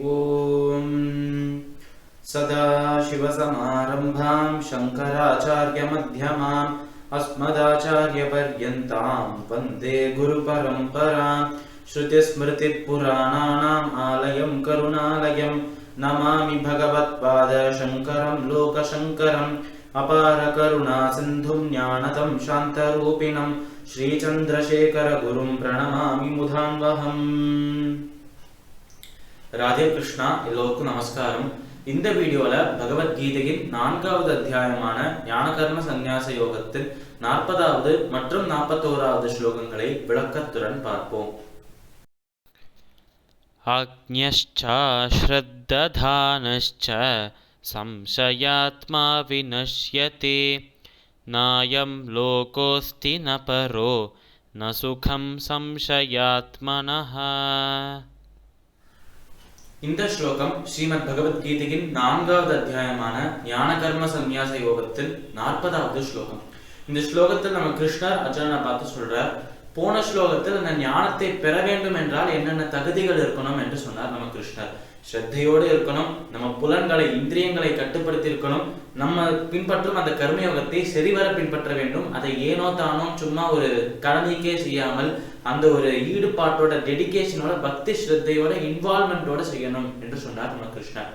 ஓம். சதாசிவசமாரம்பாம் சங்கராச்சார்யமத்யமாம் அஸ்மதாச்சார்யபர்யந்தாம் வந்தே குருபரம்பராம். ஸ்ருதிஸ்மிருதிப்புராணானாம் ஆலயம் கருணாலயம் நமாமி பகவத்பாத சங்கரம் லோகசங்கரம். அபார கருணா சிந்தும் ஞானதம் சாந்தரூபிணம் ஸ்ரீசந்திரசேகர குரும் பிரணமாமி முதான்வஹம். ராதே கிருஷ்ணா. எல்லோருக்கும் நமஸ்காரம். இந்த வீடியோல பகவத்கீதையின் 4வது அத்தியாயமான ஞானகர்ம சந்நியாச யோகத்தின் 40வது மற்றும் 41வது ஸ்லோகங்களை விளக்கத்துடன் பார்ப்போம். ஆக்ஞ்யஷ்ச ஸ்ரத்ததானஷ்ச சம்சயாத்மா விநஷ்யதே நாயம் லோகோஸ்தி ந பரோ ந சுகம் சம்சயாத்மனஹ. இந்த ஸ்லோகம் ஸ்ரீமத் பகவத்கீதையின் 4வது அத்தியாயமான ஞானகர்ம சந்நியாச யோகத்தில் 40வது ஸ்லோகம். இந்த ஸ்லோகத்தில் நம்ம கிருஷ்ணர் அர்ஜுனனை பார்த்து சொல்றார், போன ஸ்லோகத்தில் அந்த ஞானத்தை பெற வேண்டும் என்றால் என்னென்ன தகுதிகள் இருக்கணும் என்று சொன்னார் நம்ம கிருஷ்ணர். ஸ்ரத்தையோடு இருக்கணும், நம்ம புலன்களை இந்திரியங்களை கட்டுப்படுத்தி இருக்கணும், நம்ம பின்பற்றும் அந்த கர்மயோகத்தை சரிவர பின்பற்ற வேண்டும். அதை ஏனோ தானோ சும்மா ஒரு கடமைக்கே செய்யாமல் அந்த ஒரு ஈடுபாட்டோட டெடிகேஷனோட பக்தி ஸ்ரத்தையோட இன்வால்மெண்டோட செய்யணும் என்று சொன்னார் நம்ம கிருஷ்ணர்.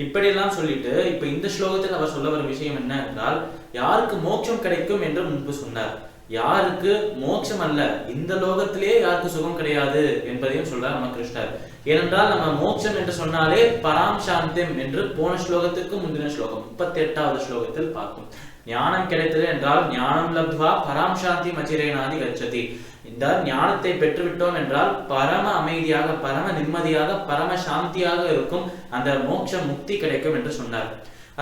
இப்படியெல்லாம் சொல்லிட்டு இப்ப இந்த ஸ்லோகத்தில் அவர் சொல்ல வரும் விஷயம் என்ன என்றால், யாருக்கு மோட்சம் கிடைக்கும் என்று முன்பு சொன்னார். யாருக்கு மோட்சம் அல்ல, இந்த லோகத்திலேயே யாருக்கு சுகம் கிடையாது என்பதையும் சொல்றார் நம்ம கிருஷ்ணர். ஏனென்றால் நம்ம மோட்சம் என்று சொன்னாலே பராம் சாந்தியம் என்று போன ஸ்லோகத்துக்கு முந்தின ஸ்லோகம் 38வது ஸ்லோகத்தில் பார்த்தோம். ஞானம் கிடைத்தது என்றால் ஞானம் லப்த்வா பராம் சாந்தி மச்சிரேனாதி கச்சதி. இந்த ஞானத்தை பெற்றுவிட்டோம் என்றால் பரம அமைதியாக, பரம நிம்மதியாக, பரம சாந்தியாக இருக்கும் அந்த மோட்ச முக்தி கிடைக்கும் என்று சொன்னார்.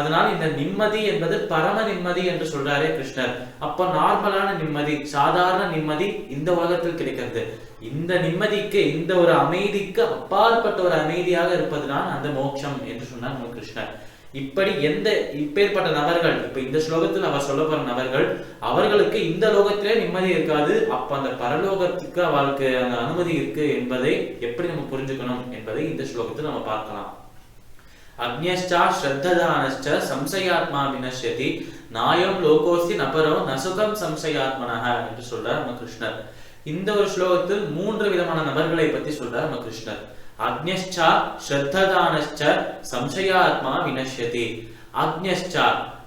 அதனால் இந்த நிம்மதி என்பது பரம நிம்மதி என்று சொல்றாரே கிருஷ்ணர். அப்ப நார்மலான நிம்மதி, சாதாரண நிம்மதி இந்த உலகத்தில் கிடைக்கிறது. இந்த நிம்மதிக்கு, இந்த ஒரு அமைதிக்கு அப்பாற்பட்ட ஒரு அமைதியாக இருப்பதுதான் அந்த மோட்சம் என்று சொன்னார் நம்ம கிருஷ்ணர். இப்படி இப்பேற்பட்ட நபர்கள், இப்ப இந்த ஸ்லோகத்தில் அவர் சொல்ல போற நபர்கள், அவர்களுக்கு இந்த லோகத்திலே நிம்மதி இருக்காது. அப்ப அந்த பரலோகத்துக்கு அவளுக்கு அந்த அனுமதி இருக்கு என்பதை எப்படி நம்ம புரிஞ்சுக்கணும் என்பதை இந்த ஸ்லோகத்தில் நம்ம பார்க்கலாம். அக்ஞ்யஷ்ச ஸ்ரத்ததானஷ்ச சம்சயாத்மா விநஷ்யதி நாயம் லோகோஸ்தி நபரோ நசுகம் சம்சயாத்மனஹ என்று சொல்றார் நம்ம கிருஷ்ணர். இந்த ஒரு ஸ்லோகத்தில் 3 விதமான நபர்களை பத்தி சொல்றார் நம்ம கிருஷ்ணர். அக்ஞ்யஷ்ச ஸ்ரத்ததானஷ்ச சம்சயாத்மா விநஷ்யதி. அக்ஞ்யஷ்ச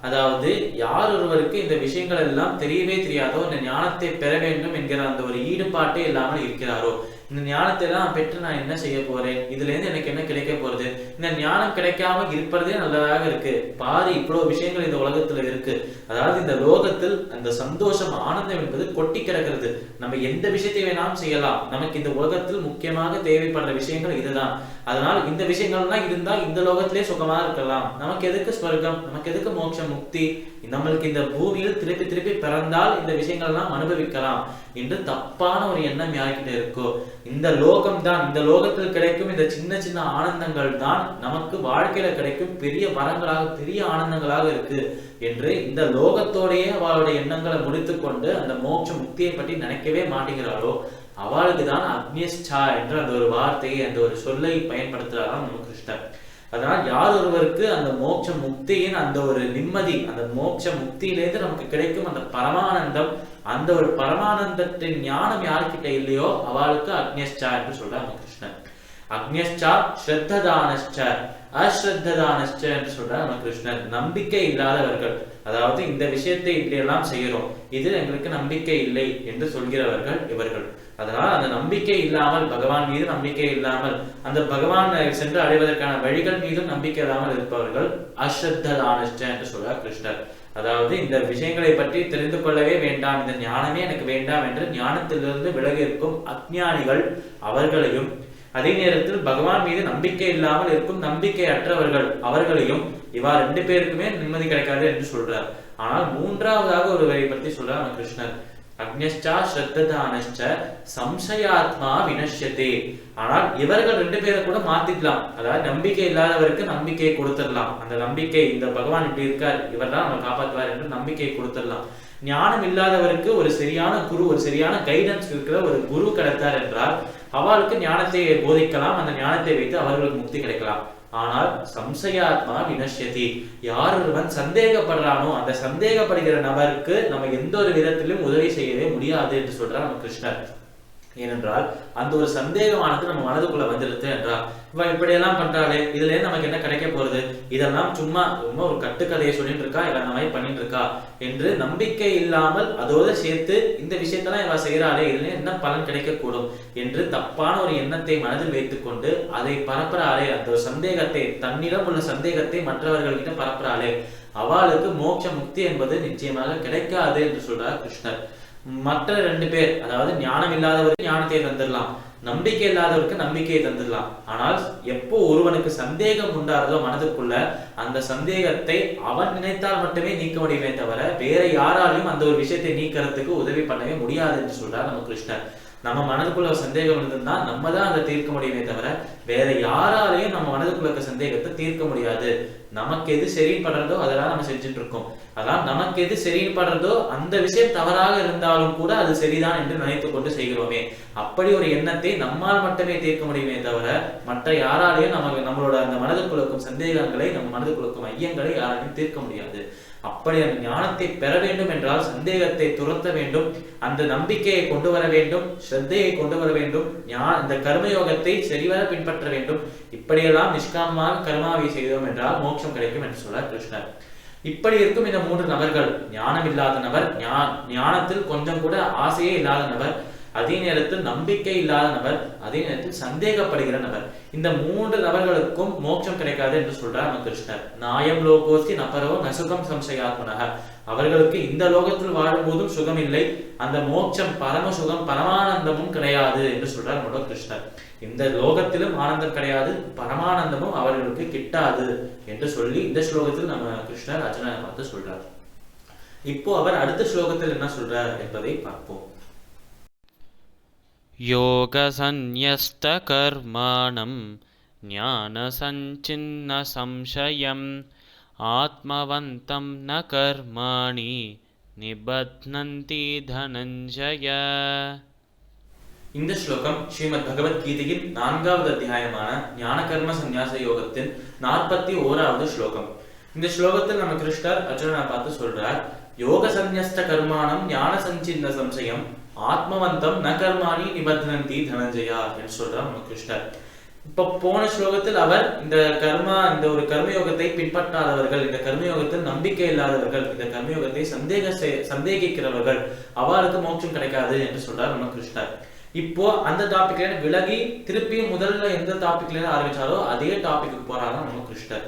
அதாவது யார் ஒருவருக்கு இந்த விஷயங்கள் எல்லாம் தெரியவே தெரியாதோ, இந்த ஞானத்தை பெற வேண்டும் என்கிற அந்த ஒரு ஈடுபாட்டே இல்லாமல் இருக்கிறாரோ, இந்த ஞானத்தை எல்லாம் பெற்று நான் என்ன செய்ய போறேன், இதுல இருந்து எனக்கு என்ன கிடைக்க போறது, இந்த ஞானம் கிடைக்காம இருப்பதே நல்லதாக இருக்கு, பாரு இவ்வளவு விஷயங்கள் இந்த உலகத்துல இருக்கு, அதாவது இந்த லோகத்தில் அந்த சந்தோஷம் ஆனந்தம் என்பது கொட்டி கிடக்கிறது, நம்ம எந்த விஷயத்தை வேணாலும் செய்யலாம், நமக்கு இந்த உலகத்தில் முக்கியமாக தேவைப்படுற விஷயங்கள் இதுதான், அதனால் இந்த விஷயங்கள்லாம் இருந்தா இந்த லோகத்திலே சுகமா இருக்கலாம், நமக்கு எதுக்கு ஸ்வர்க்கம், நமக்கு எதுக்கு மோட்சம் முக்தி, நம்மளுக்கு இந்த பூமியில் திருப்பி திருப்பி பிறந்தால் இந்த விஷயங்கள் எல்லாம் அனுபவிக்கலாம் என்று தப்பான ஒரு எண்ணம் யாருக்கிட்ட இருக்கோ, இந்த லோகம் தான், இந்த லோகத்தில் கிடைக்கும் இந்த சின்ன சின்ன ஆனந்தங்கள் தான் நமக்கு வாழ்க்கையில கிடைக்கும் பெரிய வரங்களாக, பெரிய ஆனந்தங்களாக இருக்கு என்று இந்த லோகத்தோடையே அவளுடைய எண்ணங்களை முடித்து கொண்டு அந்த மோட்ச முக்தியை பற்றி நினைக்கவே மாட்டேங்கிறாளோ அவளுக்கு தான் அக்ஞ்யஷ்சா என்ற அந்த ஒரு வார்த்தையை, அந்த ஒரு சொல்லை பயன்படுத்துறாராம் நம்ம கிருஷ்ணர். அதனால் யார் ஒருவருக்கு அந்த மோட்ச முக்தியின் அந்த ஒரு நிம்மதி, அந்த மோட்ச முக்தியிலேருந்து நமக்கு கிடைக்கும் அந்த பரமானந்தம், அந்த ஒரு பரமானந்தத்தின் ஞானம் யாருக்கிட்ட இல்லையோ அவளுக்கு அக்ஞ்யஷ்சா என்று சொல்றார் கிருஷ்ணர். அக்ஞ்யஷ்சா ஸ்ரத்ததானஷ்ச அஸ்ரத்ததானஷ்ச என்று சொல்றார் நம்ம கிருஷ்ணர். நம்பிக்கை இல்லாதவர்கள், அதாவது இந்த விஷயத்தை இப்படி எல்லாம் செய்யறோம், இதில் எங்களுக்கு நம்பிக்கை இல்லை என்று சொல்கிறவர்கள் இவர்கள். அதனால் அந்த நம்பிக்கை இல்லாமல், பகவான் மீது நம்பிக்கை இல்லாமல், அந்த பகவான் சென்று அடைவதற்கான வழிகள் மீதும் நம்பிக்கை இல்லாமல் இருப்பவர்கள் அஸ்ரத்ததானஷ்ச என்று சொல்றார் கிருஷ்ணர். அதாவது இந்த விஷயங்களை பற்றி தெரிந்து கொள்ளவே வேண்டாம், இந்த ஞானமே எனக்கு வேண்டாம் என்று ஞானத்திலிருந்து விலகி இருக்கும் அஞ்ஞானிகள் அவர்களையும், அதே நேரத்தில் பகவான் மீது நம்பிக்கை இல்லாமல் இருக்கும் நம்பிக்கை அற்றவர்கள் அவர்களையும், இவா 2 பேருக்குமே நிம்மதி கிடைக்காது என்று சொல்றார். ஆனால் 3வதாக ஒருவரை பற்றி சொல்றார் கிருஷ்ணர். அக்ஞ்யஷ்ச ஸ்ரத்ததானஷ்ச சம்சயாத்மா விநஷ்யதே. ஆனால் இவர்கள் 2 பேரை கூட மாத்திக்கலாம். அதாவது நம்பிக்கை இல்லாதவருக்கு நம்பிக்கை கொடுத்துடலாம், அந்த நம்பிக்கை இந்த பகவான் இப்படி இருக்கார், இவர் தான் நம்ம காப்பாற்றுவார் என்று நம்பிக்கை கொடுத்துடலாம். ஞானம் இல்லாதவருக்கு ஒரு சரியான குரு, ஒரு சரியான கைடன்ஸ் இருக்கிற ஒரு குரு கிடைத்தார் என்றால் அவளுக்கு ஞானத்தை போதிக்கலாம், அந்த ஞானத்தை வைத்து அவர்களுக்கு முக்தி கிடைக்கலாம். ஆனால் சம்சயாத்மா வினஷ்யதி, யார் ஒருவன் சந்தேகப்படுறானோ அந்த சந்தேகப்படுகிற நபருக்கு நம்ம எந்த ஒரு விதத்திலும் உதவி செய்யவே முடியாது என்று சொல்றார் நம்ம கிருஷ்ணர். ஏனென்றால் அந்த ஒரு சந்தேகமானது நம்ம மனதுக்குள்ள வந்துருது என்றால், இவன் இப்படியெல்லாம் பண்றாளே, இதுல இருந்து நமக்கு என்ன கிடைக்க போறது, இதெல்லாம் சும்மா ஒரு கட்டுக்கதையை சொல்லிட்டு இருக்கா, இல்லை அந்த மாதிரி பண்ணிட்டு இருக்கா என்று நம்பிக்கை இல்லாமல் அதோடு சேர்த்து இந்த விஷயத்தெல்லாம் இவ செய்யறாளே, இதுல என்ன பலன் கிடைக்கக்கூடும் என்று தப்பான ஒரு எண்ணத்தை மனதில் வைத்துக் கொண்டு அதை பரப்புறாளே, அந்த ஒரு சந்தேகத்தை, தன்னிடம் உள்ள சந்தேகத்தை மற்றவர்கள்கிட்ட பரப்புறாளே, அவளுக்கு மோட்ச முக்தி என்பது நிச்சயமாக கிடைக்காது என்று சொல்றார் கிருஷ்ணர். மற்ற 2 பேர், அதாவது ஞானம் இல்லாதவருக்கு ஞானத்தை தந்துடலாம், நம்பிக்கை இல்லாதவருக்கு நம்பிக்கையை தந்துடலாம். ஆனால் எப்போ ஒருவனுக்கு சந்தேகம் உண்டாறதோ மனதுக்குள்ள, அந்த சந்தேகத்தை அவன் நினைத்தால் மட்டுமே நீக்க முடியுமே தவிர வேற யாராலையும் அந்த ஒரு விஷயத்தை நீக்கிறதுக்கு உதவி பண்ணவே முடியாது என்று சொல்றார் நம்ம கிருஷ்ணர். நம்ம மனதுக்குள்ள சந்தேகம் இருந்ததுன்னா நம்ம தான் அதை தீர்க்க முடியுமே தவிர வேற யாராலையும் நம்ம மனதுக்குள்ள சந்தேகத்தை தீர்க்க முடியாது. நமக்கு எது சரின்னு படுறதோ அதெல்லாம் நம்ம செஞ்சுட்டு இருக்கோம். அதான் நமக்கு எது சரின்னு படுறதோ அந்த விஷயம் தவறாக இருந்தாலும் கூட அது சரிதான் என்று நினைத்து கொண்டு செய்கிறோமே. அப்படி ஒரு எண்ணத்தை நம்மால் மட்டுமே தீர்க்க முடியுமே தவிர மற்ற யாராலையும் நம்மளோட அந்த மனதுக்குள்ளுக்கும் சந்தேகங்களை, நம்ம மனதுக்குள்ளுக்கும் ஐயங்களை யாராலையும் தீர்க்க முடியாது. அப்படி அந்த ஞானத்தை பெற வேண்டும் என்றால் சந்தேகத்தை துரத்த வேண்டும், அந்த நம்பிக்கையை கொண்டு வர வேண்டும், ஸ்ரத்தையை கொண்டு வர வேண்டும், இந்த கர்மயோகத்தை சரிவர பின்பற்ற வேண்டும். இப்படியெல்லாம் நிஷ்காமமாக கர்மாவை செய்தோம் என்றால் மோட்சம் கிடைக்கும் என்று சொல்றார் கிருஷ்ணர். இப்படி இருக்கும் இந்த 3 நபர்கள், ஞானம் இல்லாத நபர், ஞானத்தில் கொஞ்சம் கூட ஆசையே இல்லாத நபர், அதே நேரத்தில் நம்பிக்கை இல்லாத நபர், அதே நேரத்தில் சந்தேகப்படுகிற நபர், இந்த 3 நபர்களுக்கும் மோட்சம் கிடைக்காது என்று சொல்றார் நம்ம கிருஷ்ணர். நாயம் லோகோஸ்தி நபரோ நசுகம் சம்சயாத்மனக, அவர்களுக்கு இந்த லோகத்தில் வாழும் போதும் சுகம் இல்லை, அந்த மோட்சம் பரம சுகம் பரமானந்தமும் கிடையாது என்று சொல்றார் நம்ம கிருஷ்ணர். இந்த லோகத்திலும் ஆனந்தம் கிடையாது, பரமானந்தமும் அவர்களுக்கு கிட்டாது என்று சொல்லி இந்த ஸ்லோகத்தில் நம்ம கிருஷ்ணர் அர்ஜுனனை பார்த்து சொல்றார். இப்போ அவர் அடுத்த ஸ்லோகத்தில் என்ன சொல்றார் என்பதை பார்ப்போம். योगसन्न्यस्तकर्माणं ज्ञानसञ्चिन्नसंशयम् आत्मवन्तं न कर्माणि निबध्नन्ति धनञ्जय. இந்த ஸ்லோகம் ஸ்ரீமத் பகவத்கீதையின் 4வது அத்தியாயமான ஞான கர்ம சந்நியாச யோகத்தின் 41வது ஸ்லோகம். இந்த ஸ்லோகத்தில் நம்ம கிருஷ்ணர் அர்ஜுனனை பார்த்து சொல்றார், யோக சந்நியஸ்த கர்மாணம் ஞான சஞ்சின்ன சம்சயம் ஆத்மவந்தம் ந கர்மாணி நிபத்னந்தி தனஞ்சயா என்று சொல்றார் நம்ம கிருஷ்ணர். இப்ப போன ஸ்லோகத்தில் அவர் இந்த ஒரு கர்மயோகத்தை பின்பற்றாதவர்கள், இந்த கர்மயோகத்தில் நம்பிக்கை இல்லாதவர்கள், இந்த கர்மயோகத்தை சந்தேகிக்கிறவர்கள், அவளுக்கு மோட்சம் கிடைக்காது என்று சொல்றார் நம்ம கிருஷ்ணர். இப்போ அந்த டாபிக்ல விலகி திருப்பியும் முதல்ல எந்த டாபிக்ல ஆரம்பிச்சாரோ அதே டாபிக்கு போறாங்க நம்ம கிருஷ்ணர்.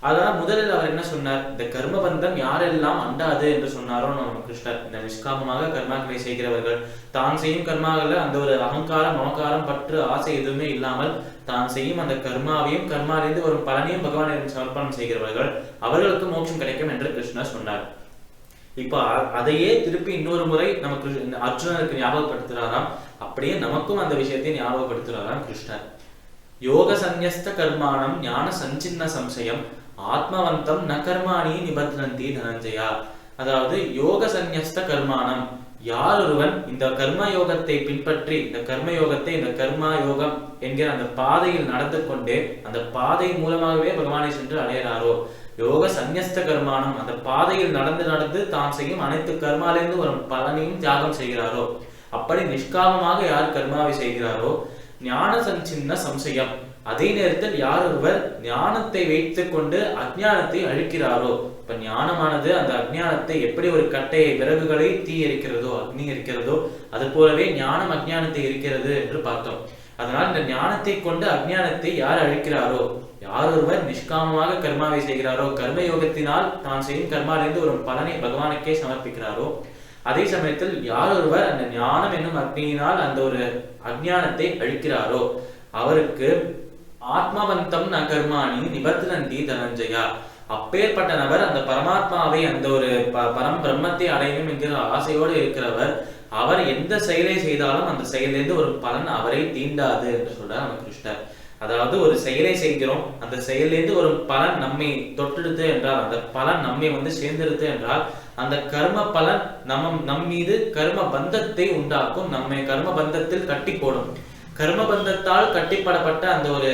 அதான் முதலில் அவர் என்ன சொன்னார், இந்த கர்மபந்தம் யாரெல்லாம் அண்டாது என்று சொன்னாரோ நம்ம கிருஷ்ணர், இந்த நிஷ்காமமாக கர்மாக்களை செய்கிறவர்கள், தான் செய்யும் கர்மாக்கள் அந்த ஒரு அகங்காரம், மமக்காரம், பற்று, ஆசை எதுவுமே இல்லாமல் தான் செய்யும் அந்த கர்மாவையும் கர்மாவிலிருந்து ஒரு பலனையும் பகவானிடம் சமர்ப்பணம் செய்கிறவர்கள், அவர்களுக்கு மோட்சம் கிடைக்கும் என்று கிருஷ்ணர் சொன்னார். இப்ப அதையே திருப்பி இன்னொரு முறை நமக்கு அர்ஜுனனுக்கு ஞாபகப்படுத்துறாராம். அப்படியே நமக்கும் அந்த விஷயத்தை ஞாபகப்படுத்துறாராம் கிருஷ்ணர். யோக சந்நியஸ்த கர்மாணம் ஞான சஞ்சின்ன சம்சயம் ஆத்மவந்தம் ந கர்மாணி நிபத்னந்தி தனஞ்சயா. அதாவது யோக சந்நியஸ்த கர்மாணம், யார் ஒருவன் இந்த கர்மயோகத்தை பின்பற்றி, இந்த கர்மயோகத்தை, இந்த கர்மா யோகம் என்கிற அந்த பாதையில் நடந்து கொண்டே அந்த பாதை மூலமாகவே பகவானை சென்று அடையிறாரோ, யோக சந்நியஸ்த கர்மானம், அந்த பாதையில் நடந்து தான் செய்யும் அனைத்து கர்மாலிருந்து வரும் பலனையும் தியாகம் செய்கிறாரோ, அப்படி நிஷ்காமமாக யார் கர்மாவை செய்கிறாரோ, ஞான சஞ்சின்ன சம்சயம், அதே நேரத்தில் யார் ஒருவர் ஞானத்தை வைத்துக் கொண்டு அஜ்ஞானத்தை அழிக்கிறாரோ, இப்ப ஞானமானது அந்த அஜ்ஞானத்தை எப்படி ஒரு கட்டையை, விறகுகளை தீ எரிக்கிறதோ, அக்னி எரிக்கிறதோ, அது போலவே ஞானம் அஜ்ஞானத்தை எரிக்கிறது என்று பார்த்தோம். அதனால் இந்த ஞானத்தை கொண்டு அஜ்ஞானத்தை யார் அழிக்கிறாரோ, யார் ஒருவர் நிஷ்காமமாக கர்மாவை செய்கிறாரோ, கர்மயோகத்தினால் தான் செய்யும் கர்மாவிலிருந்து ஒரு பலனை பகவானுக்கே சமர்ப்பிக்கிறாரோ, அதே சமயத்தில் யார் ஒருவர் அந்த ஞானம் என்னும் அக்னியினால் அந்த ஒரு அஜ்ஞானத்தை அழிக்கிறாரோ, அவருக்கு ஆத்மவந்தம் ந கர்மாணி நிபத்னந்தி தனஞ்சயா. அப்பேற்பட்ட நபர் அந்த பரமாத்மாவை, அந்த ஒரு பரம் பிரம்மத்தை அடையணும் என்கிற ஆசையோடு இருக்கிறவர், அவர் எந்த செயலை செய்தாலும் அந்த செயலிலிருந்து ஒரு பலன் அவரை தீண்டாது என்று சொல்றார் நம்ம கிருஷ்ணர். அதாவது ஒரு செயலை செய்கிறோம், அந்த செயலிலிருந்து ஒரு பலன் நம்மை தொட்டெடுத்து என்றால், அந்த பலன் நம்மை சேர்ந்தெடுத்து என்றால், அந்த கர்ம பலன் நம் மீது கர்ம பந்தத்தை உண்டாக்கும், நம்மை கர்ம பந்தத்தில் கட்டி போடும். கர்மபந்தத்தால் கட்டிப்படப்பட்ட அந்த ஒரு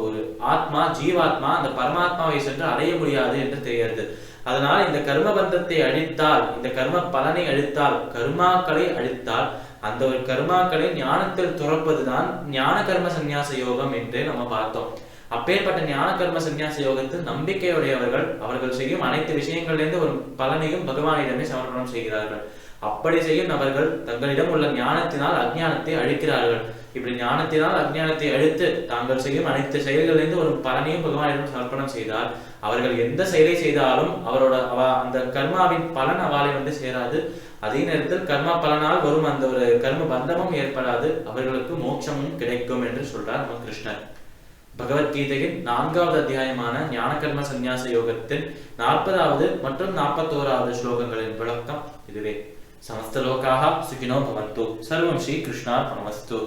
ஒரு ஆத்மா, ஜீவாத்மா அந்த பரமாத்மாவை சென்று அடைய முடியாது என்று தெரிகிறது. அதனால் இந்த கர்மபந்தத்தை அழித்தால், இந்த கர்ம பலனை அழித்தால், கர்மாக்களை அழித்தால், அந்த ஒரு கர்மாக்களை ஞானத்தில் துறப்பதுதான் ஞான கர்ம சந்நியாச யோகம் என்று நம்ம பார்த்தோம். அப்பேற்பட்ட ஞான கர்ம சந்நியாச யோகத்தில் நம்பிக்கையுடையவர்கள் அவர்கள் செய்யும் அனைத்து விஷயங்களிலிருந்து ஒரு பலனையும் பகவானிடமே சமர்ப்பணம் செய்கிறார்கள். அப்படி செய்யும் நபர்கள் தங்களிடம் உள்ள ஞானத்தினால் அஞ்ஞானத்தை அழிக்கிறார்கள். இப்படி ஞானத்தினால் அஞ்ஞானத்தை அழித்து தாங்கள் செய்யும் அனைத்து செயல்களிலிருந்து ஒரு பலனையும் பகவானிடம் சமர்ப்பணம் செய்தால் அவர்கள் எந்த செயலை செய்தாலும் அந்த கர்மாவின் பலன் அவளை சேராது. அதே நேரத்தில் கர்மா பலனால் வரும் அந்த ஒரு கர்ம பந்தமும் ஏற்படாது, அவர்களுக்கு மோட்சமும் கிடைக்கும் என்று சொல்றார் நம்ம கிருஷ்ணர். பகவத்கீதையின் 4வது அத்தியாயமான ஞான கர்ம சந்நியாச யோகத்தின் 40வது மற்றும் 41வது ஸ்லோகங்களின் விளக்கம் இதுவே. சமஸ்த லோகாஹ சுகினோ பவந்து. சர்வம் ஸ்ரீ கிருஷ்ணார்ப்பணமஸ்து.